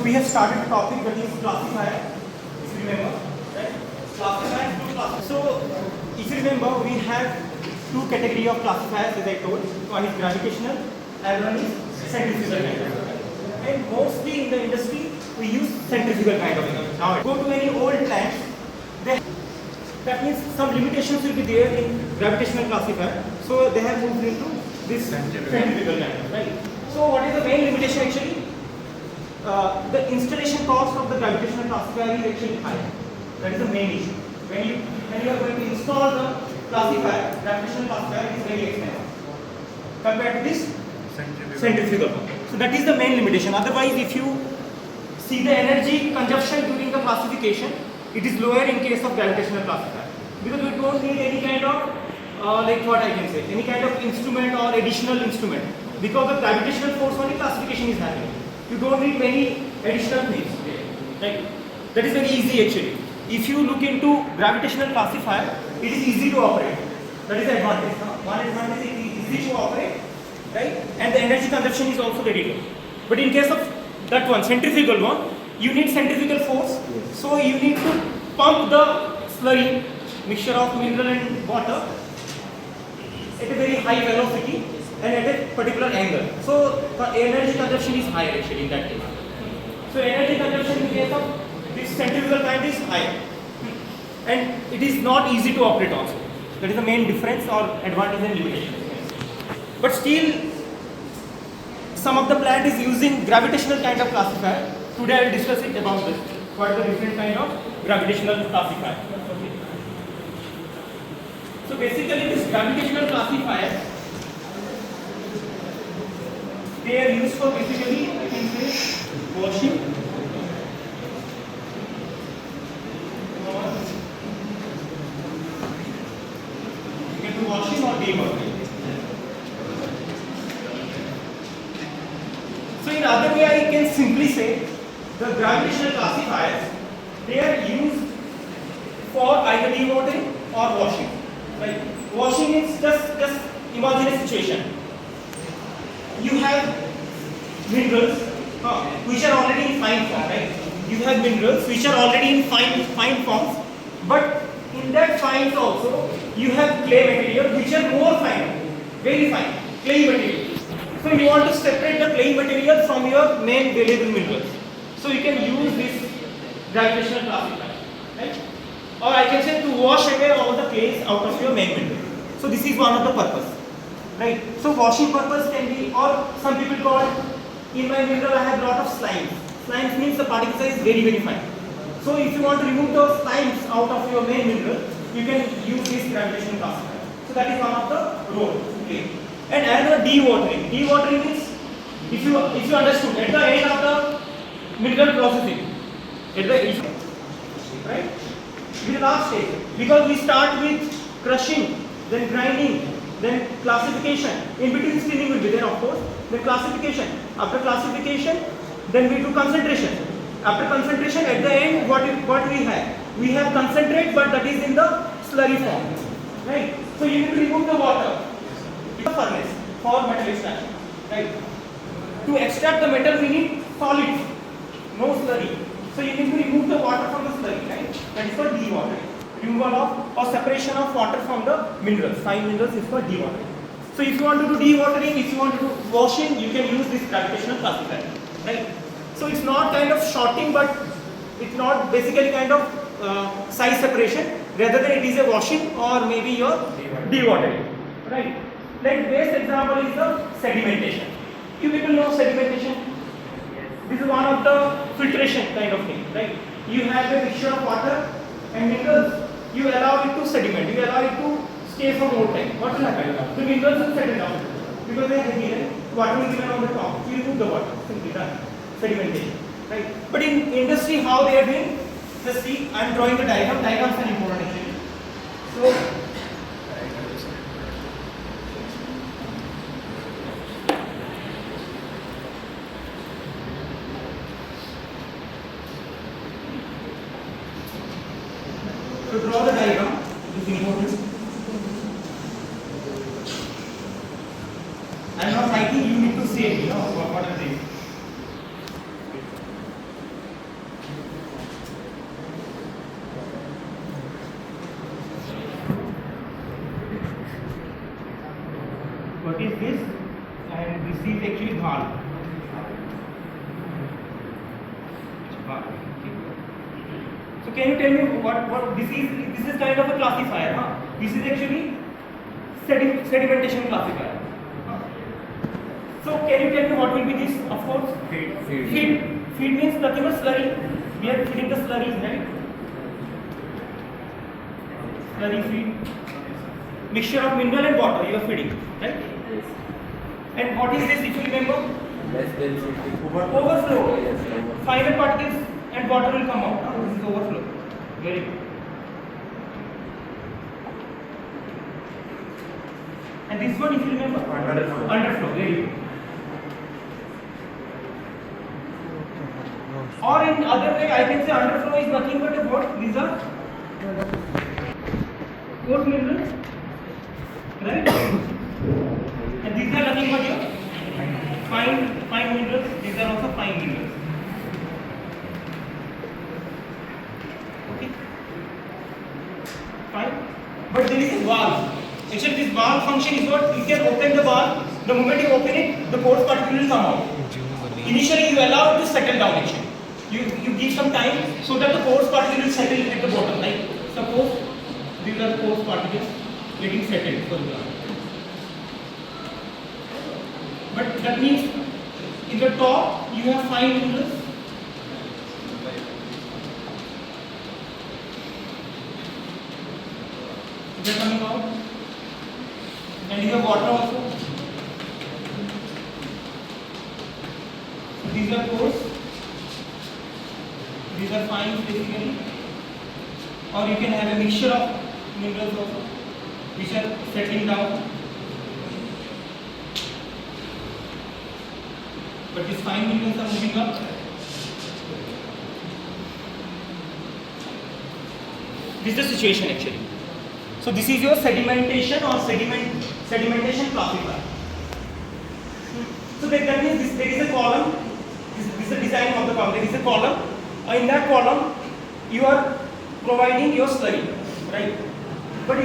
we have started the topic that is classifier, if you remember, right? Classifier, two classifiers. So if you remember, we have two categories of classifiers as I told. One is gravitational and one is centrifugal kind of. And mostly in the industry, we use centrifugal kind of thing. Now go to any old plants, that means some limitations will be there in gravitational classifier. So they have moved into this centrifugal kind of, right? So what is the main limitation actually? The installation cost of the gravitational classifier is actually high. That is the main issue. When you are going to install the classifier, gravitational classifier is very expensive compared to this centrifugal one. So that is the main limitation. Otherwise, if you see the energy consumption during the classification, it is lower in case of gravitational classifier because we don't need any kind of any kind of instrument or additional instrument because the gravitational force only classification is happening. You don't need many additional things. Right? That is very easy actually. If you look into gravitational classifier, it is easy to operate. That is the advantage. One advantage is it is easy to operate, right? And the energy consumption is also very low. But in case of that one, centrifugal one, you need centrifugal force. So you need to pump the slurry, mixture of mineral and water at a very high velocity and at a particular angle. So the energy consumption is higher actually in that case. So energy consumption in case of this centrifugal kind is high. And it is not easy to operate also. That is the main difference or advantage and limitation. But still, some of the plant is using gravitational kind of classifier. Today I will discuss it about this. What are the different kind of gravitational classifier? Okay. So basically this gravitational classifier, they are used for basically, I can say, washing or deworking. So in other way I can simply say the gravitational classifiers, they are used for either dewatering or washing. Right? Washing is just imagine a situation. You have minerals which are already in fine form, right? You have minerals which are already in fine forms, but in that fines also you have clay material which are more fine, very fine, clay material. So you want to separate the clay material from your main valuable minerals. So you can use this gravitational classifier, right? Or I can say to wash away all the clays out of your main mineral. So this is one of the purpose, right? So washing purpose can be, or some people call, in my mineral I have lot of slimes. Slimes means the particle size is very fine. So if you want to remove those slimes out of your main mineral, you can use this gravitational classifier. So that is one of the role. Okay. And another dewatering. Dewatering means, if you understood, at the end of the mineral processing, right? In the last stage, because we start with crushing, then grinding, then classification. In between screening will be there, of course. Then classification. After classification, then we do concentration. After concentration, at the end, what we have? We have concentrate, but that is in the slurry form, right? So you need to remove the water. The furnace for metal extraction, right? To extract the metal, we need solids, no slurry. So you need to remove the water from the slurry, right? That is called dewatering. Removal of or separation of water from the minerals. Fine minerals is called dewatering. So if you want to do dewatering, if you want to do washing, you can use this gravitational classifier, right? So it's not kind of shorting, but it's not basically kind of size separation. Rather than it is a washing or maybe your dewatering, right? Like best example is the sedimentation. You people know sedimentation. This is one of the filtration kind of thing, right? You have a mixture of water and minerals. You allow it to sediment. You allow it to stay for more time. What will happen? The minerals will settle down because they are heavy. Water will remain on the top. You remove the water. Simply done. Sedimentation, right? But in industry, how they are doing? Just see, I am drawing the diagram. Diagrams are important actually. So, to draw the diagram is important. I am not writing. You need to say, what are they? So can you tell me what this is? This is kind of a classifier. This is actually sedimentation classifier. So can you tell me what will be this? Of course, feed means nothing but slurry. We are feeding the slurries, right? Slurry feed. Mixture of mineral and water you are feeding, right? Yes. And what is this, if you remember? Less density. Overflow. Finer particles and water will come out. This is overflow. Very good. And this one, if you remember? Underflow. Underflow. Very good. Or in other way, I can say underflow is nothing but what? These are coarse minerals, right? And these are nothing but your fine minerals. These are also fine minerals. Okay, fine. But there is a valve. Actually, this valve function is what? You can open the valve. The moment you open it, the coarse particle will come out. Initially, you allow it to settle down. Actually, you give some time so that the coarse particle will settle at the bottom. Like suppose these are coarse particles getting settled for example. But that means in the top you have fine minerals. They are coming out, and you have water also. So these are coarse. These are fines basically, or you can have a mixture of minerals also, which are settling down. But these fine minerals are moving up. This is the situation actually. So this is your sedimentation or sedimentation classifier. So that means there is a column. This is the design of the column. There is a column. In that column, you are providing your slurry, right? But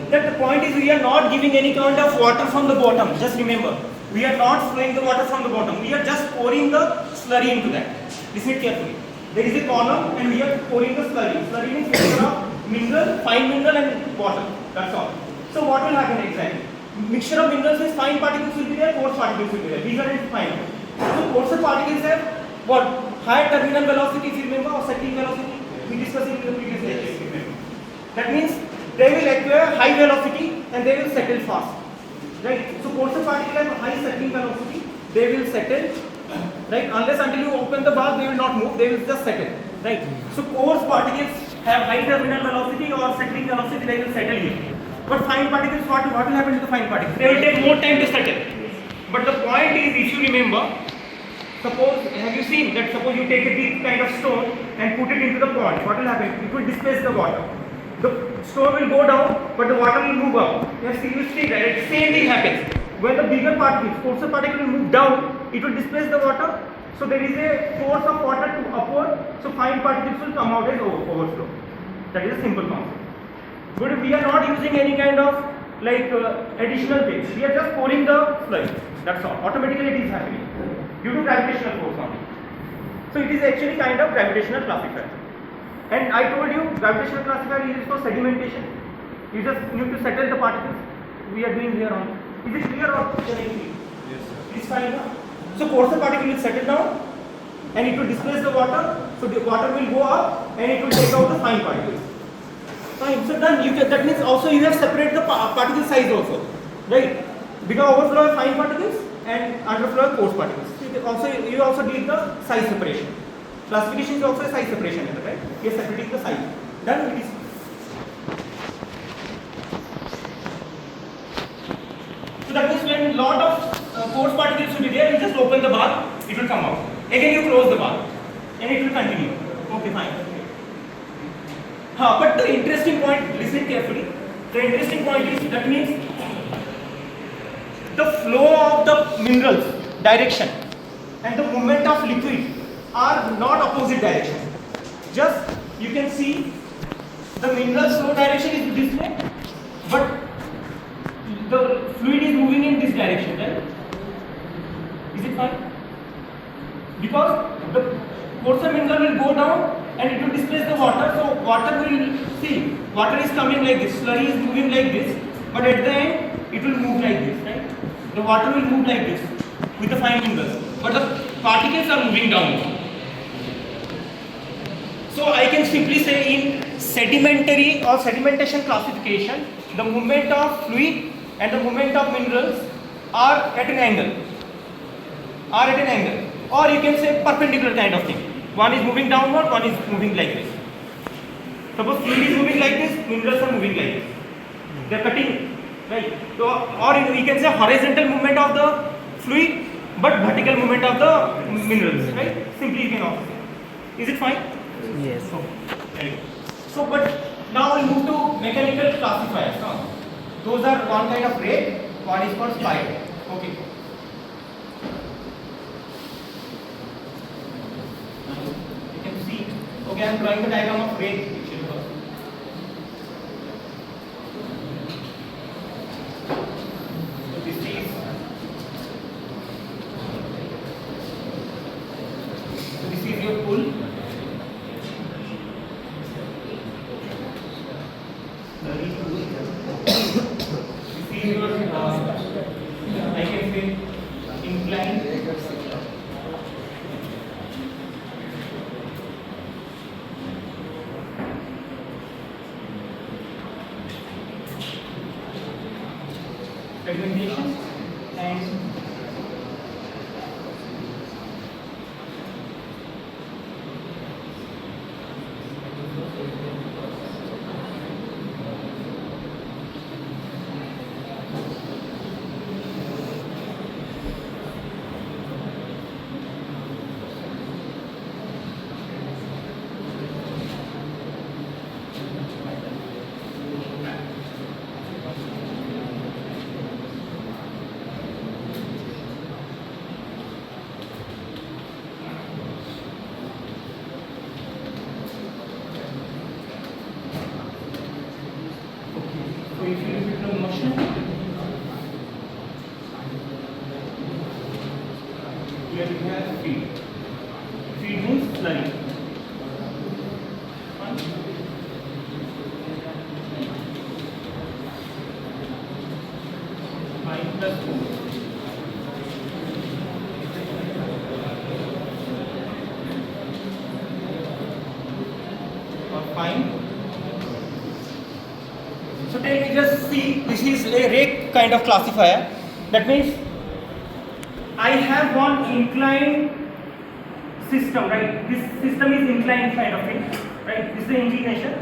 the point is we are not giving any kind of water from the bottom. Just remember, we are not flowing the water from the bottom. We are just pouring the slurry into that. Listen carefully. There is a column and we are pouring the slurry. Slurry means mixture of mineral, fine mineral and water. That's all. So what will happen exactly? Mixture of minerals means fine particles will be there, coarse particles will be there. These are fine. So coarser particles have what? Higher terminal velocity, if you remember, or settling velocity. We discussed in the previous lecture, if you remember. That means they will acquire high velocity and they will settle fast. Right? So coarser particles have high settling velocity, they will settle. Right? Unless until you open the valve, they will not move, they will just settle. Right? So coarse particles have high terminal velocity or settling velocity, they will settle here. But fine particles, what will happen to the fine particles? They will take more time to settle. But the point is, if you remember, suppose, have you seen that suppose you take a big kind of stone and put it into the pond, what will happen? It will displace the water. The stone will go down, but the water will move up. You have see that same thing happens. When the bigger particles, coarser particle will move down, it will displace the water. So there is a force of water to upward, so fine particles will come out as overflow. That is a simple concept. But we are not using any kind of like additional things. We are just pouring the slurry. That's all. Automatically it is happening due to gravitational force only. So it is actually kind of gravitational classifier. And I told you gravitational classifier is for sedimentation. You just need to settle the particles. We are doing here on. Is it clear or can I see? Yes, sir. It's fine now. So coarser particle will settle down and it will displace the water. So the water will go up and it will take out the fine particles. Fine. So done. That means also you have separated the particle size also, right? Because overflow of fine particles and underflow of coarse particles. You also did the size separation. Classification is also a size separation method, right? You are separating the size. Done. It is. So that means when lot of coarse particles will be there, you just open the valve, it will come out. Again you close the valve and it will continue. Okay, fine. But the interesting point, listen carefully. The interesting point is that means the flow of the minerals direction and the movement of liquid are not opposite direction. Just you can see the mineral flow direction is this way, but the fluid is moving in this direction, right? Is it fine? Because coarser mineral will go down and it will displace the water. So water will see, water is coming like this, slurry is moving like this, but at the end it will move like this, right? The water will move like this with the fine minerals, but the particles are moving down. So I can simply say in sedimentary or sedimentation classification, the movement of fluid and the movement of minerals are at an angle. Or you can say perpendicular kind of thing. One is moving downward, one is moving like this. Suppose fluid is moving like this, minerals are moving like this. They are cutting, right? So, or we can say horizontal movement of the fluid, but vertical movement of the minerals, right? Simply you can also say. Is it fine? Yes. Okay. So, but now we move to mechanical classifiers. Those are one kind of rate, one is for spider. Okay. You can see. Okay, I am drawing the diagram of rate. So this is your pull. I can say incline. Fragmentation and if you look at the motion, here we have feed. Feed means slurry. 5 plus 2. Or 5. So tell me, just see, this is a rate kind of classifier. That means I have one inclined system, right? This system is inclined kind of thing, right? This is the inclination.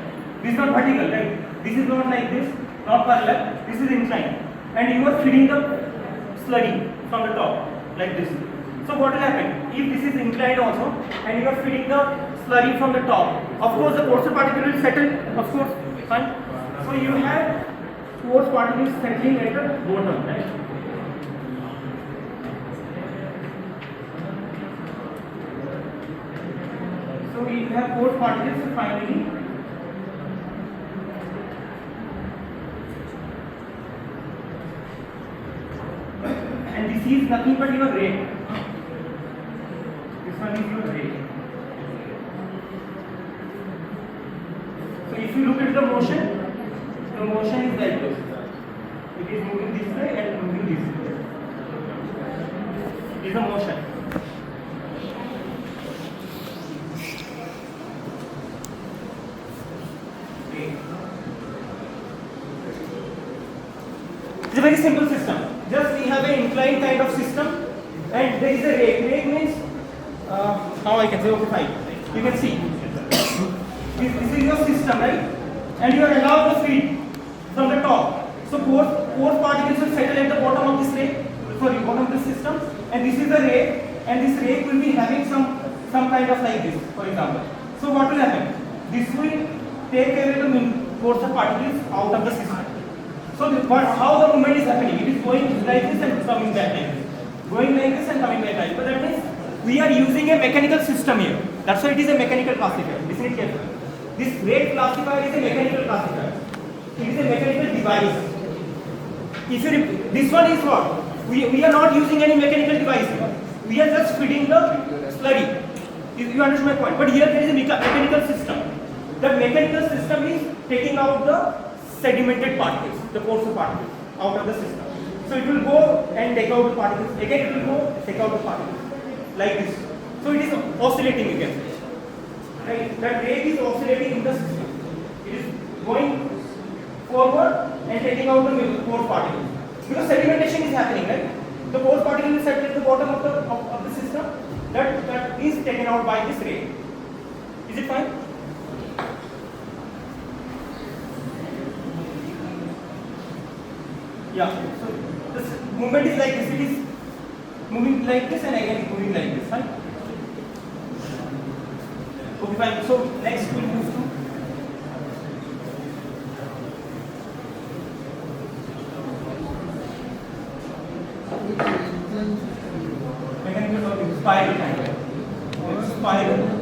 This is not vertical, right? This is not like this, not parallel. This is inclined, and you are feeding the slurry from the top like this. So what will happen if this is inclined also, and you are feeding the slurry from the top? Of course, the coarser particle will settle. Of course, fine. So you have coarse particles settling at the bottom, right? So we have coarse particles finally. And this is nothing but your rate. This one is your rate. So if you look at the motion is like this. It is moving this way and moving this way. It is a motion. Okay. It's a very simple system. Just we have an inclined kind of system, and there is a rake. Rake means how I can say, okay, fine. You can see this is your system, right? And you are allowed to feed from the top. So coarse particles will settle at the bottom of this rake, bottom of the system, and this is the rake, and this rake will be having some kind of like this, for example. So what will happen? This will take away the coarser particles out of the system. So how the movement is happening? It is going like this and coming back like this. Going like this and coming back like this. But that means we are using a mechanical system here. That's why it is a mechanical classifier. Listen carefully. This rate classifier is a mechanical classifier. It is a mechanical device. This one is what? We are not using any mechanical device here. We are just feeding the slurry. You understand my point? But here there is a mechanical system. The mechanical system is taking out the sedimented particles, the coarser particles out of the system. So it will go and take out the particles. Again it will go take out the particles like this. So it is oscillating, you can say. Right? That rate is oscillating in the system. It is going forward and taking out the coarse particles. Because sedimentation is happening, right? The coarse particle is set at the bottom of the system. That is taken out by this ray. Is it fine? Yeah. So this movement is like this. It is moving like this and again moving like this. Fine. Okay, fine. So next we'll move to mechanical spiral kind of spiral.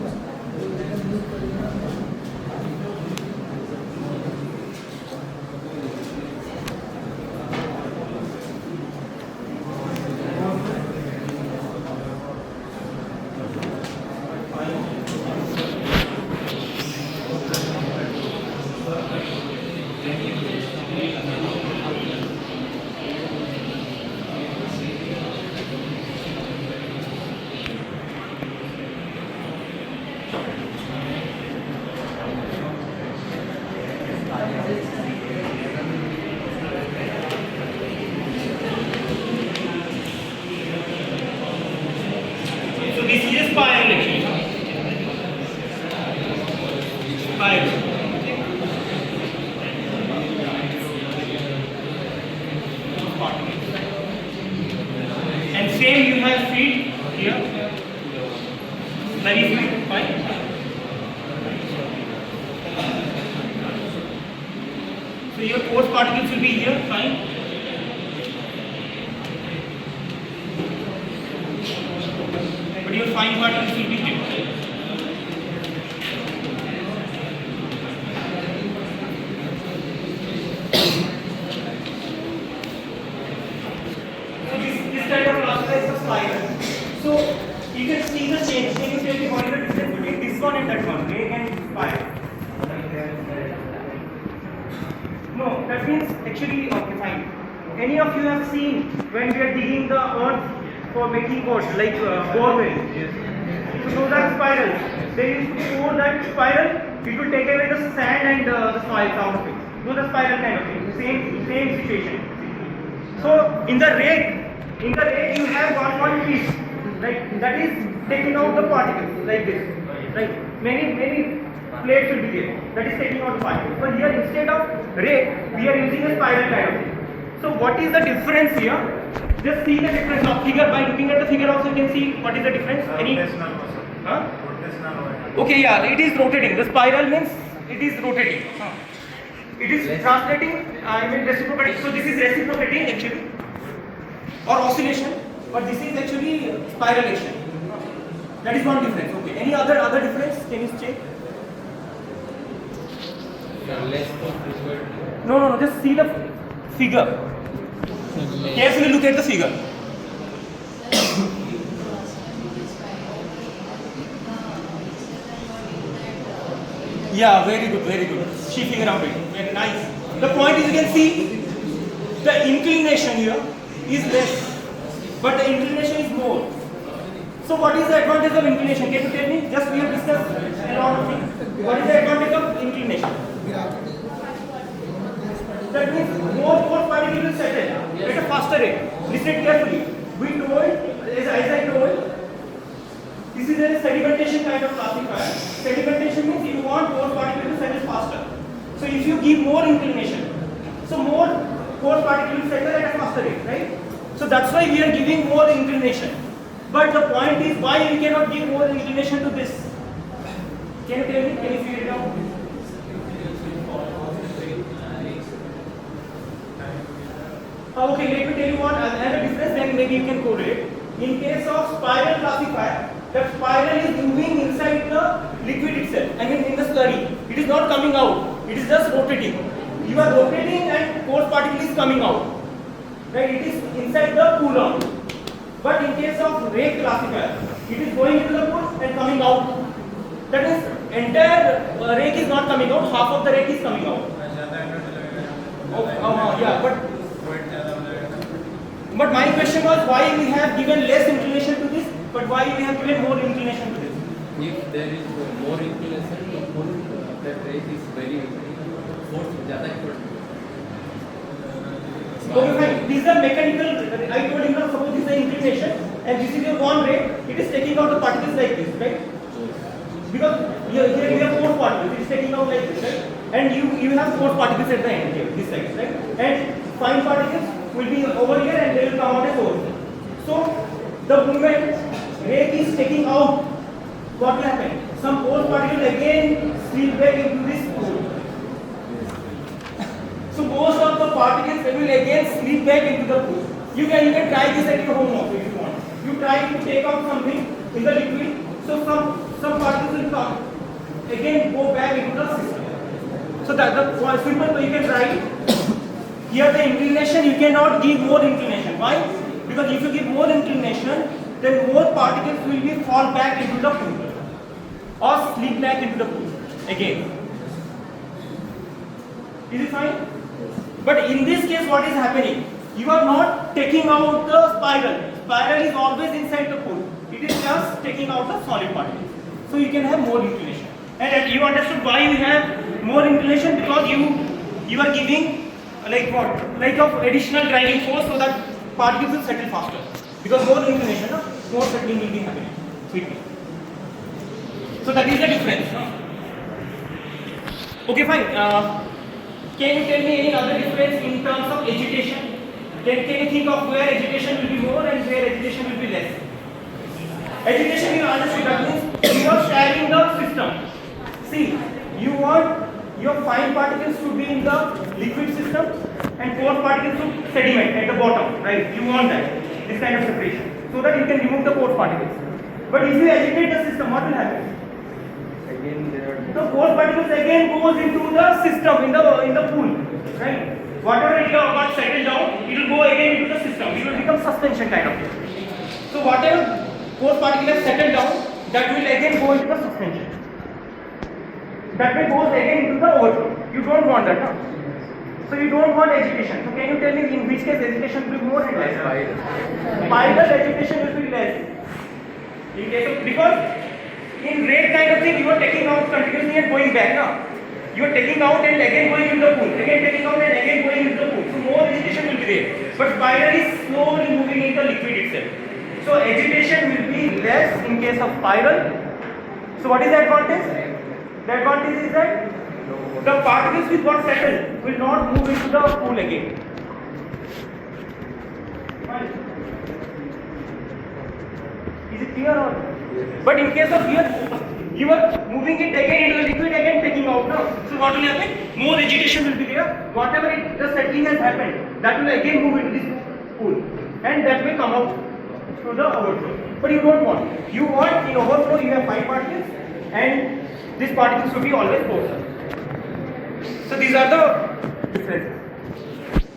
And same you have feed here, very feed, fine. So your coarse particles will be here, fine. But your fine particles will be here. So you can see the change. Can you tell me what is the difference between this one and that one? Ray and spiral. No, that means actually okay, fine. Any of you have seen when we are digging the earth for making boats like borewell? Yes. So those are spirals. They used to pour that spiral. It will take away the sand and the soil out of it. Do the spiral kind of thing. Same situation. So in the rake you have one piece. Like that is taking out the particles like this. Right? Many plates will be there. That is taking out the particles. But here instead of ray, we are using a spiral kind of thing. So what is the difference here? Just see the difference of figure. By looking at the figure also you can see what is the difference. Any? Huh? Okay, yeah, it is rotating. The spiral means it is rotating. It is translating, I mean reciprocating. So this is reciprocating actually, or oscillation. But this is actually spiralation. That is one difference. Okay. Any other difference? Can you check? No. Just see the figure. Carefully look at the figure. Yeah, very good. She figured out it. Very nice. The point is, you can see the inclination here is less. But the inclination is more. So what is the advantage of inclination? Can you tell me? Just we have discussed a lot of things. What is the advantage of inclination? That means more particles will settle at a faster rate. Listen carefully. We told, as I told, this is a sedimentation kind of classifier. Sedimentation means you want more particles to settle faster. So if you give more inclination, so more particles will settle at a faster rate, right? So that's why we are giving more inclination. But the point is, why we cannot give more inclination to this? Can you tell me? Can you figure it out? Okay, let me tell you one another difference, then maybe you can correlate. In case of spiral classifier, the spiral is moving inside the liquid itself. I mean in the slurry. It is not coming out. It is just rotating. You are rotating and coarse particle is coming out. Right? It is inside the coulomb. But in case of ray classifier, it is going into the pool and coming coming out. That means entire rake is not coming out, half of the rake is coming out. Yeah, but my question was why we have given less inclination to this, but why we have given more inclination to this? If there is more inclination, that rate is very force ज़्यादा effort. Okay, fine. This is a mechanical. I told you now. Suppose this is the inclination, and this is your one rate. It is taking out the particles like this, right? Because here you have four particles. It is taking out like this, right? And you have four particles at the end here, this side, right? And fine particles will be over here, and they will come out as over here. So the moment rake is taking out, what will happen? Some coarse particles again slip back into this pool. So most of the particles will again slip back into the pool. You can try this at your home also if you want. You try to take out something in the liquid. So some particles will come again go back into the system. So that the simple way you can write here the inclination you cannot give more inclination. Why? Because if you give more inclination, then more particles will be fall back into the pool or slip back into the pool again. Is it fine? But in this case, what is happening? You are not taking out the spiral. Spiral is always inside the pool. It is just taking out the solid particles. So you can have more inclination. And you understood why we have more inclination, because you are giving like what? Like of additional driving force so that particles will settle faster. Because more inclination, more settling will be happening quickly. So that is the difference. Okay, fine. Can you tell me any other difference in terms of agitation? Can you think of where agitation will be more and where agitation will be less? Agitation, you understand, that means you are sharing the system. See, you want your fine particles to be in the liquid system and coarse particles to sediment at the bottom, right? You want that, this kind of separation, so that you can remove the coarse particles. But if you agitate the system, what will happen? The coarse particles again goes into the system, in the pool, right? Whatever it got settled down, it will go again into the system. It will become suspension kind of thing. So whatever coarse particle has settled down, that will again go into the suspension. That will go again into the overflow. You don't want that, huh? So you don't want agitation. So can you tell me in which case agitation will be more and less? Spiral agitation will be less. In case of, because in rate kind of thing, you are taking out continuously and going back, now. You are taking out and again going into the pool, again taking out and again going into the pool. So more agitation will be there. But spiral is slowly moving in the liquid itself. So agitation will be less in case of spiral. So what is the advantage? The advantage is that the particles which got settled will not move into the pool again. Is it clear or? But in case of here, you are moving it again into the liquid, again taking out now. So what will happen? More agitation will be there. Whatever the settling has happened, that will again move into this pool, and that will come out to the overflow. But you don't want. You want in overflow you have fine particles, and these particles should be always coarser. So these are the differences.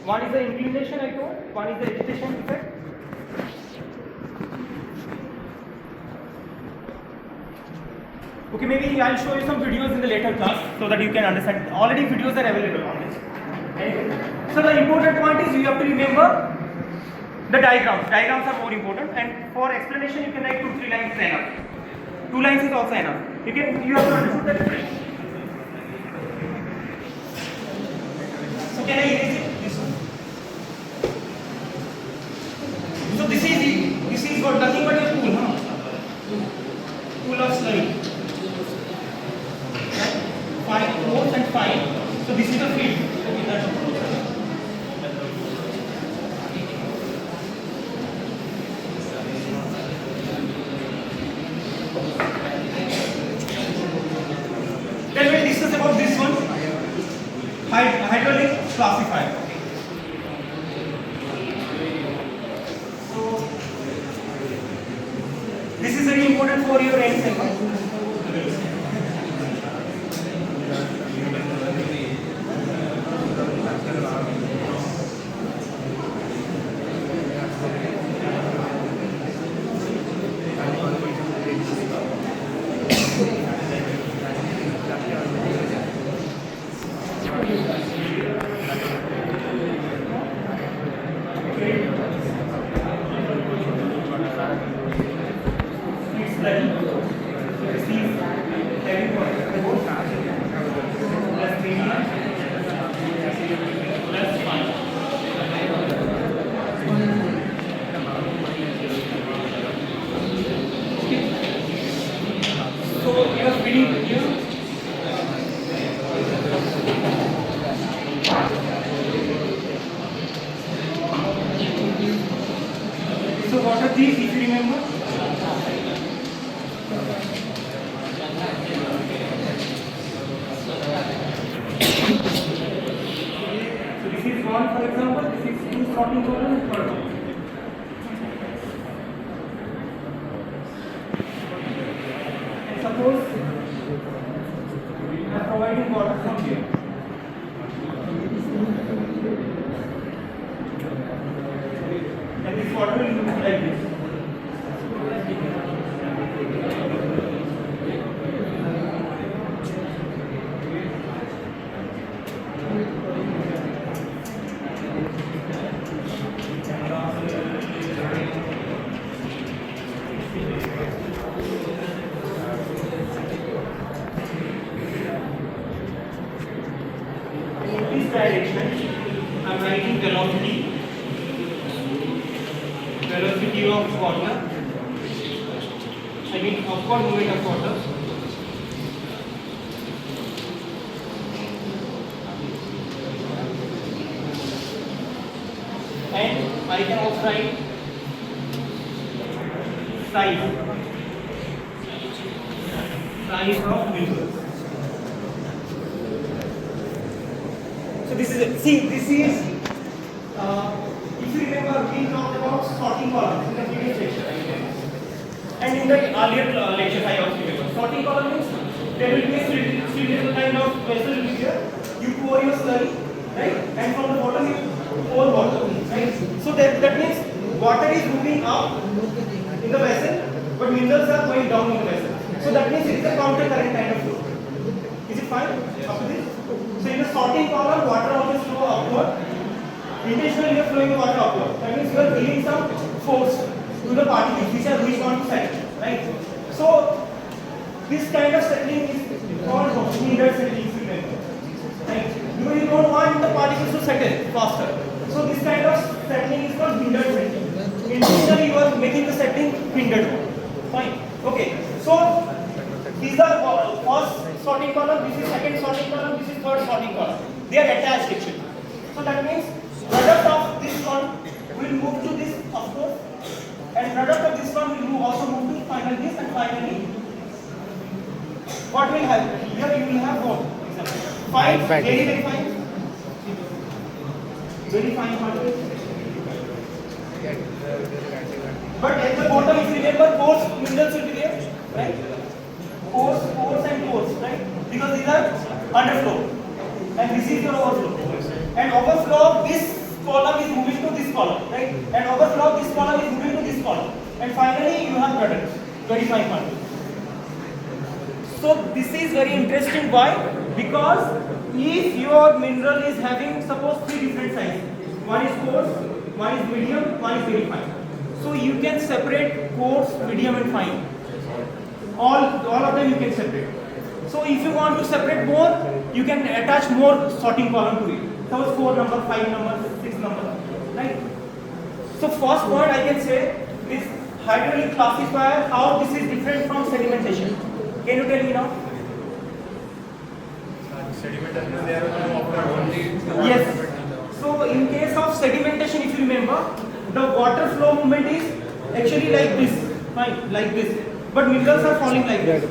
One is the inclination I told. One is the agitation effect. Okay, maybe I'll show you some videos in the later class so that you can understand. Already videos are available on this. Anyway. So the important point is you have to remember the diagrams. Diagrams are more important, and for explanation you can write 2-3 lines is enough. 2 lines is also enough. You have to understand the difference. So can I erase it? This one. So this is what nothing but a pool, huh? Pool of slurry. Fine, coarse and fine. So this is the field. Okay, that's then we'll discuss about this one. Hydraulic classifier. So this is very important for your end segment. sorting column and third one. And suppose I am providing water from here. And this water will look like this. In this direction, I am writing velocity of water, I mean upward movement of water. And I can also write size of minerals. So this is it. See, this is if you remember, we talked about sorting columns in the previous lecture, and in the earlier lecture I also remember. Sorting column means there will be a cylindrical kind of vessel will be there. You pour your slurry, right, and from the bottom you pour water, right. So that means water is moving up in the vessel, but minerals are going down in the vessel. So that means it is a counter current kind of flow. Is it fine up to this? So in the sorting column, water always flow upward. Intentionally you are flowing the water upward. That means you are giving some force to the particles which want to settle, right? So this kind of settling is called hindered settling, right? You don't want the particles to settle faster. So this kind of settling is called hindered settling. Intentionally you are making the settling hindered. Fine. Okay. So these are first sorting column, this is second sorting column, this is third sorting column. They are attached actually. So that means product of this one will move to this, of course, and product of this one will also move to final this, and finally what will happen? Here you will have what? Fine, very fine. Very fine particles. But at the bottom, if you remember, pores, minerals will be there, right? Pores and pores, right? Because these are underflow, and this is your overflow. And overflow of this column is moving to this column, right? And overflow of this column is moving to this column. And finally, you have products, very fine particles. So this is very interesting. Why? Because if your mineral is having, suppose, 3 different sizes. One is coarse, one is medium, one is very fine. So you can separate coarse, medium and fine. All of them you can separate. So if you want to separate more, you can attach more sorting column to it. Suppose 4 number, 5 number, 6 number, right? So first point I can say this hydraulic classifier, how this is different from sedimentation. Can you tell me now? Sedimentation, they are only. Yes. So in case of sedimentation, if you remember, the water flow movement is actually like this, fine, like this. But minerals are falling like this,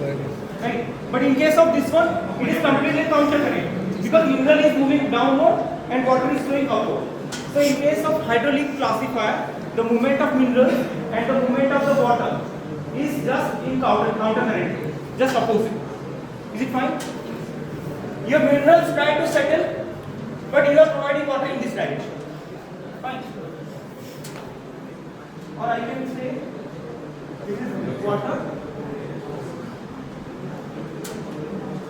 right? But in case of this one, it is completely counter current because mineral is moving downward and water is flowing upward. So in case of hydraulic classifier, the movement of minerals and the movement of the water is just in counter current, just opposite. Is it fine? Your minerals try to settle, but you are providing water in this direction. Fine. Or I can say this is water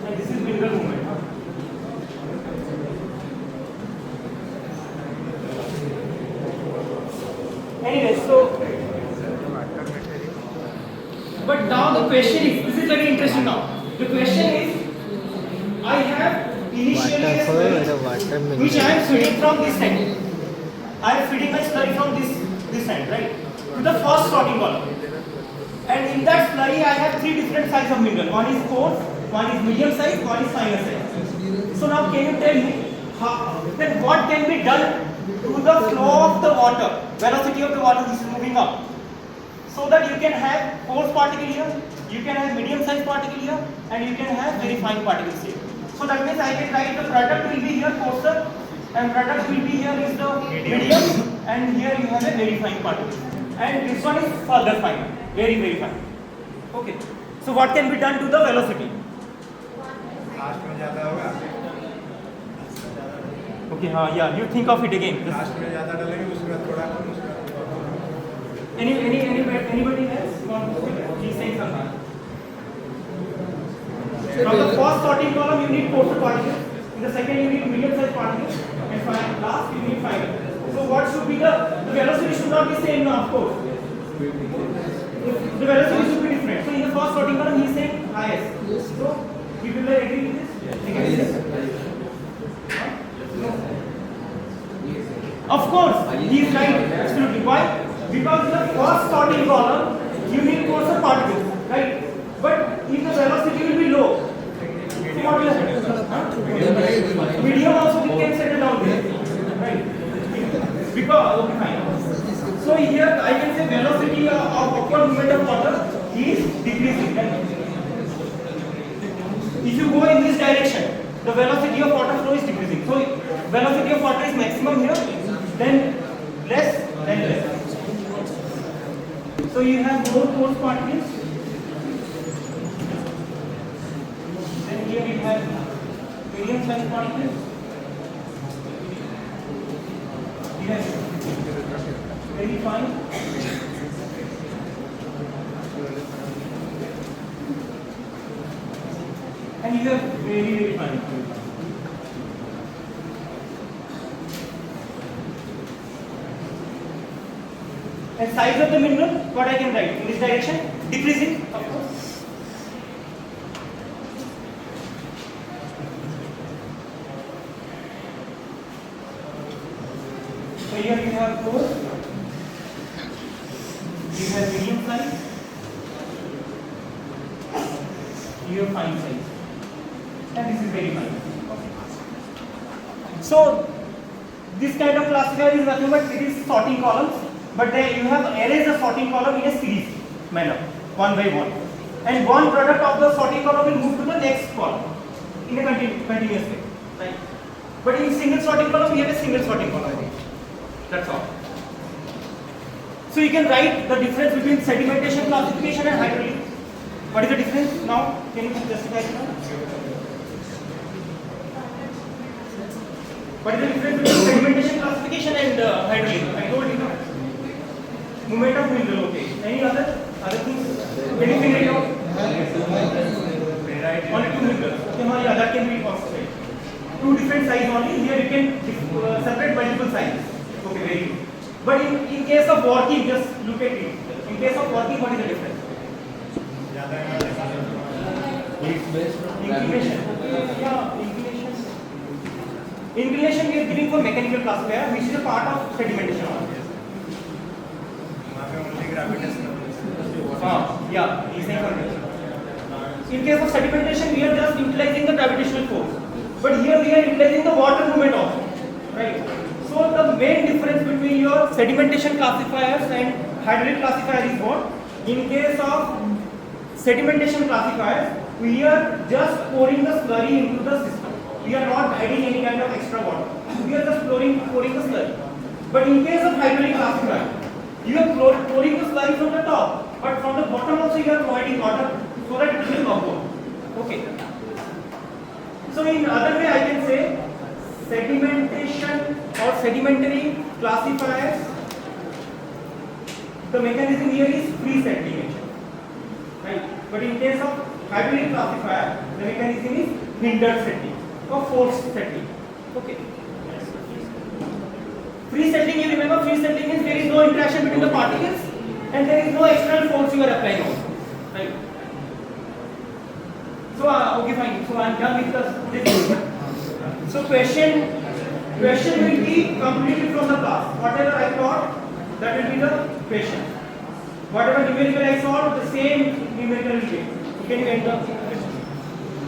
and this is mineral movement. Anyway, so but now the question is, this is very interesting now. The question is, I have initially a slurry which I am feeding from this side. I am feeding my slurry from this side, right? To the first sorting column. And in that slurry I have 3 different sizes of mineral. One is coarse, one is medium size, one is finer size. So now can you tell me then what can be done to the flow of the water, velocity of the water which is moving up, so that you can have coarse particle here, you can have medium size particle here, and you can have very fine particles here. So that means I can write the product will be here coarser and product will be here is the medium and here you have a very fine particle, and this one is further fine, very very fine. Okay, so what can be done to the velocity? Last में ज़्यादा होगा, Okay, yeah, you think of it again. Last में ज़्यादा डालेंगे, उसमें थोड़ा कम, उसमें Anybody else want to say? He's saying something. From the first sorting column you need coarser particles, in the second you need medium sized particles, and last you need finer. So what should be the velocity should not be same now, of course. The velocity should be different. So in the first sorting column he is saying highest. So people will agree with this? Yes. Of course, he is right. Absolutely. Why? Because in the first sorting column you need coarser particles, right? But if the velocity will be low, so what will happen? Medium also we can settle down there, right? Because okay, fine. So here I can say velocity of upward movement of water is decreasing. If you go in this direction, the velocity of water flow is decreasing. So velocity of water is maximum here, then less, then less. So you have more coarse particles. Then here you have medium sized particles. Yes, very fine. And you have very, very fine. And size of the mineral, what I can write in this direction, decreasing, of course. So here you have coarse, you have medium size, you have fine size, and this is very fine. So this kind of classifier is nothing but it is sorting columns, but then you have arranged the sorting column in a series manner, one by one, and one product of the sorting column will move to the next column in a continuous way, right? But in single sorting column we have a single sorting column. That's all. So you can write the difference between sedimentation classification and hydraulic. What is the difference now? Can you justify it now? What is the difference between sedimentation classification and hydraulic? I told you now. Movement of mineral. Okay. Any other things? Anything right now? Only two minerals. Okay, yeah, that can be concentrated. Two different sizes only. Here you can separate multiple sizes. Okay, very good. But in case of working, just look at it. In case of working, what is the difference? It's based on Inclination. Yeah, inclination. Inclination we are giving for mechanical classifier, which is a part of sedimentation. Yeah, he's saying in case of sedimentation, we are just utilizing the gravitational force. But here we are utilizing the water movement also. Right? So the main difference between your sedimentation classifiers and hydraulic classifier is what? In case of sedimentation classifiers, we are just pouring the slurry into the system. We are not adding any kind of extra water. We are just pouring the slurry. But in case of hydraulic classifier, you are pouring the slurry from the top, but from the bottom also you are providing water so that it will compound. Okay. So in other way I can say sedimentation or sedimentary classifiers, the mechanism here is free settling, right? But in case of hydraulic classifier, the mechanism is hindered settling or forced settling. Okay. Free settling, you remember, free settling means there is no interaction between the particles and there is no external force you are applying also, right? So okay, fine. So I am done with this. So question will be completely from the class. Whatever I taught, that will be the question. Whatever numerical I solved, the same numerical will be. Can you enter?